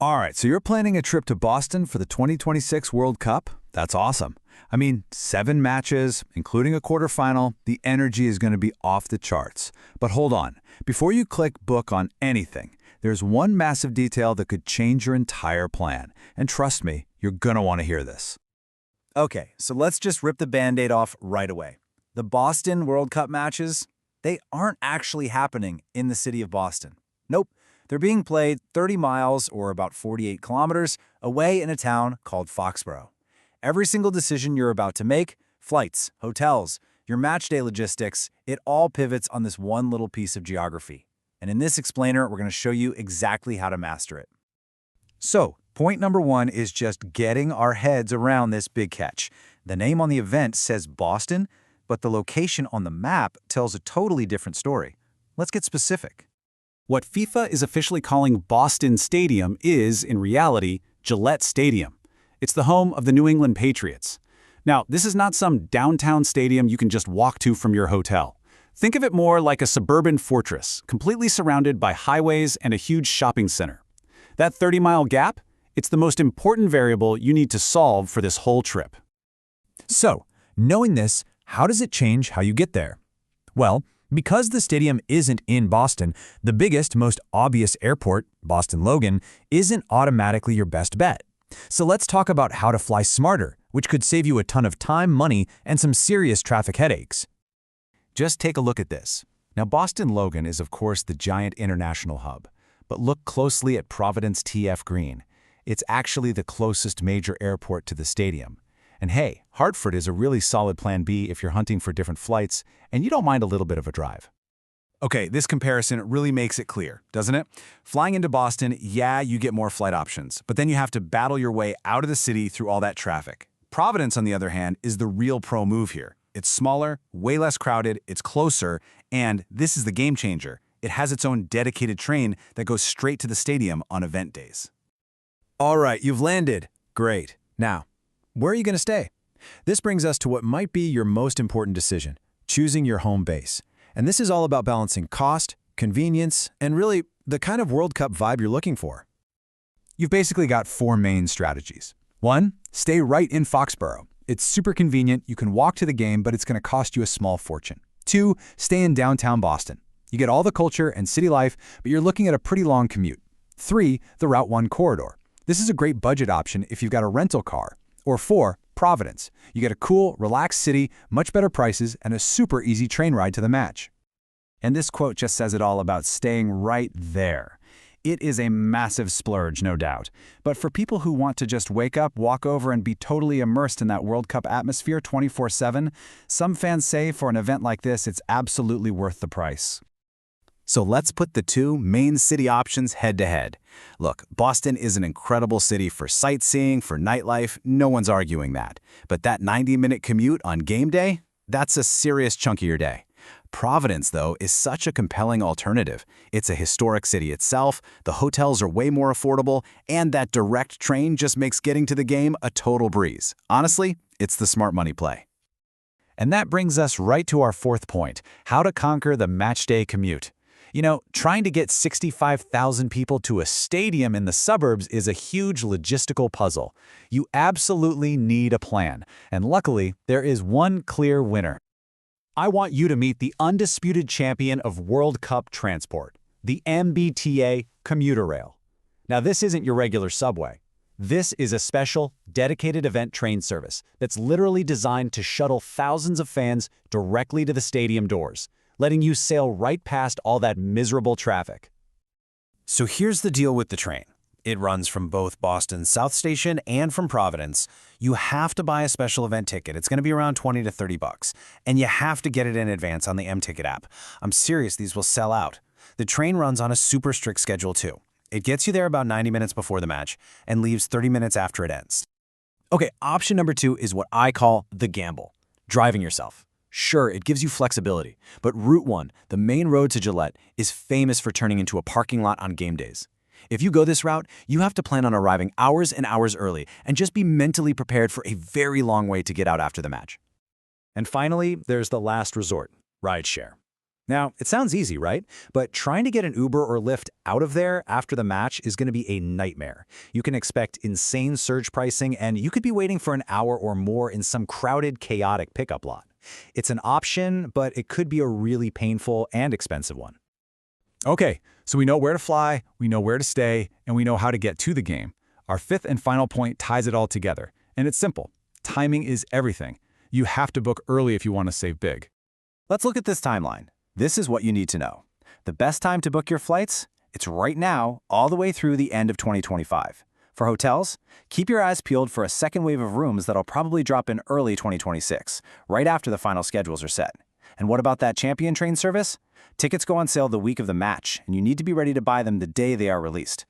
All right, so you're planning a trip to Boston for the 2026 World Cup? That's awesome. I mean, 7 matches, including a quarterfinal, the energy is going to be off the charts. But hold on, before you click book on anything, there's one massive detail that could change your entire plan. And trust me, you're going to want to hear this. Okay, so let's just rip the Band-Aid off right away. The Boston World Cup matches, they aren't actually happening in the city of Boston. Nope, they're being played 30 miles or about 48 kilometers away in a town called Foxborough. Every single decision you're about to make, flights, hotels, your match day logistics, it all pivots on this one little piece of geography. And in this explainer, we're going to show you exactly how to master it. So, point number one is just getting our heads around this big catch. The name on the event says Boston, but the location on the map tells a totally different story. Let's get specific. What FIFA is officially calling Boston Stadium is, in reality, Gillette Stadium. It's the home of the New England Patriots. Now, this is not some downtown stadium you can just walk to from your hotel. Think of it more like a suburban fortress, completely surrounded by highways and a huge shopping center. That 30-mile gap? It's the most important variable you need to solve for this whole trip. So, knowing this, how does it change how you get there? Well, because the stadium isn't in Boston, the biggest, most obvious airport, Boston Logan, isn't automatically your best bet. So let's talk about how to fly smarter, which could save you a ton of time, money, and some serious traffic headaches. Just take a look at this. Now, Boston Logan is, of course, the giant international hub. But look closely at Providence TF Green. It's actually the closest major airport to the stadium. And hey, Hartford is a really solid plan B if you're hunting for different flights and you don't mind a little bit of a drive. Okay, this comparison really makes it clear, doesn't it? Flying into Boston, yeah, you get more flight options, but then you have to battle your way out of the city through all that traffic. Providence, on the other hand, is the real pro move here. It's smaller, way less crowded, it's closer, and this is the game changer. It has its own dedicated train that goes straight to the stadium on event days. All right, you've landed. Great. Now, where are you going to stay? This brings us to what might be your most important decision, choosing your home base. And this is all about balancing cost, convenience, and really the kind of World Cup vibe you're looking for. You've basically got 4 main strategies. 1, stay right in Foxborough. It's super convenient, you can walk to the game, but it's going to cost you a small fortune. 2, stay in downtown Boston. You get all the culture and city life, but you're looking at a pretty long commute. 3, the Route 1 corridor. This is a great budget option if you've got a rental car. Or 4, Providence. You get a cool, relaxed city, much better prices, and a super easy train ride to the match. And this quote just says it all about staying right there. It is a massive splurge, no doubt. But for people who want to just wake up, walk over, and be totally immersed in that World Cup atmosphere 24/7, some fans say for an event like this, it's absolutely worth the price. So let's put the two main city options head to head. Look, Boston is an incredible city for sightseeing, for nightlife, no one's arguing that. But that 90-minute commute on game day, that's a serious chunk of your day. Providence, though, is such a compelling alternative. It's a historic city itself, the hotels are way more affordable, and that direct train just makes getting to the game a total breeze. Honestly, it's the smart money play. And that brings us right to our fourth point, how to conquer the matchday commute. You know, trying to get 65,000 people to a stadium in the suburbs is a huge logistical puzzle. You absolutely need a plan, and luckily, there is one clear winner. I want you to meet the undisputed champion of World Cup transport, the MBTA Commuter Rail. Now, this isn't your regular subway. This is a special, dedicated event train service that's literally designed to shuttle thousands of fans directly to the stadium doors, letting you sail right past all that miserable traffic. So here's the deal with the train. It runs from both Boston South Station and from Providence. You have to buy a special event ticket. It's going to be around $20 to $30, and you have to get it in advance on the M-Ticket app. I'm serious, these will sell out. The train runs on a super strict schedule too. It gets you there about 90 minutes before the match and leaves 30 minutes after it ends. Okay, option number 2 is what I call the gamble, driving yourself. Sure, it gives you flexibility, but Route 1, the main road to Gillette, is famous for turning into a parking lot on game days. If you go this route, you have to plan on arriving hours and hours early and just be mentally prepared for a very long wait to get out after the match. And finally, there's the last resort, Rideshare. Now, it sounds easy, right? But trying to get an Uber or Lyft out of there after the match is going to be a nightmare. You can expect insane surge pricing, and you could be waiting for an hour or more in some crowded, chaotic pickup lot. It's an option, but it could be a really painful and expensive one. Okay, so we know where to fly, we know where to stay, and we know how to get to the game. Our fifth and final point ties it all together, and it's simple. Timing is everything. You have to book early if you want to save big. Let's look at this timeline. This is what you need to know. The best time to book your flights? It's right now, all the way through the end of 2025. For hotels, keep your eyes peeled for a second wave of rooms that'll probably drop in early 2026, right after the final schedules are set. And what about that Champion Train service? Tickets go on sale the week of the match, and you need to be ready to buy them the day they are released.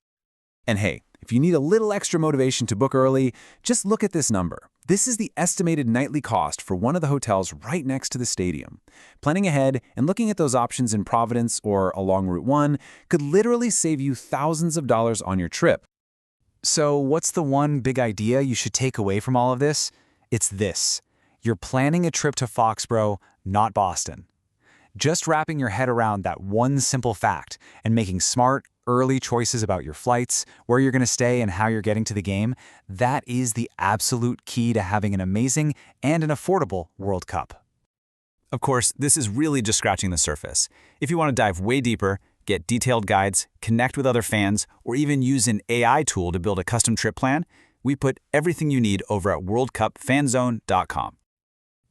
And hey, if you need a little extra motivation to book early, just look at this number. This is the estimated nightly cost for one of the hotels right next to the stadium. Planning ahead and looking at those options in Providence or along Route 1 could literally save you thousands of dollars on your trip. So what's the one big idea you should take away from all of this? It's this. You're planning a trip to Foxborough, not Boston. Just wrapping your head around that one simple fact and making smart, early choices about your flights, where you're going to stay, and how you're getting to the game, that is the absolute key to having an amazing and an affordable World Cup. Of course, this is really just scratching the surface. If you want to dive way deeper, get detailed guides, connect with other fans, or even use an AI tool to build a custom trip plan, we put everything you need over at worldcupfanzone.com.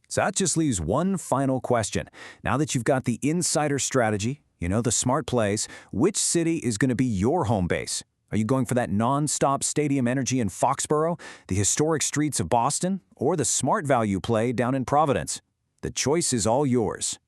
So that just leaves one final question. Now that you've got the insider strategy, the smart plays, which city is going to be your home base? Are you going for that non-stop stadium energy in Foxborough, the historic streets of Boston, or the smart value play down in Providence? The choice is all yours.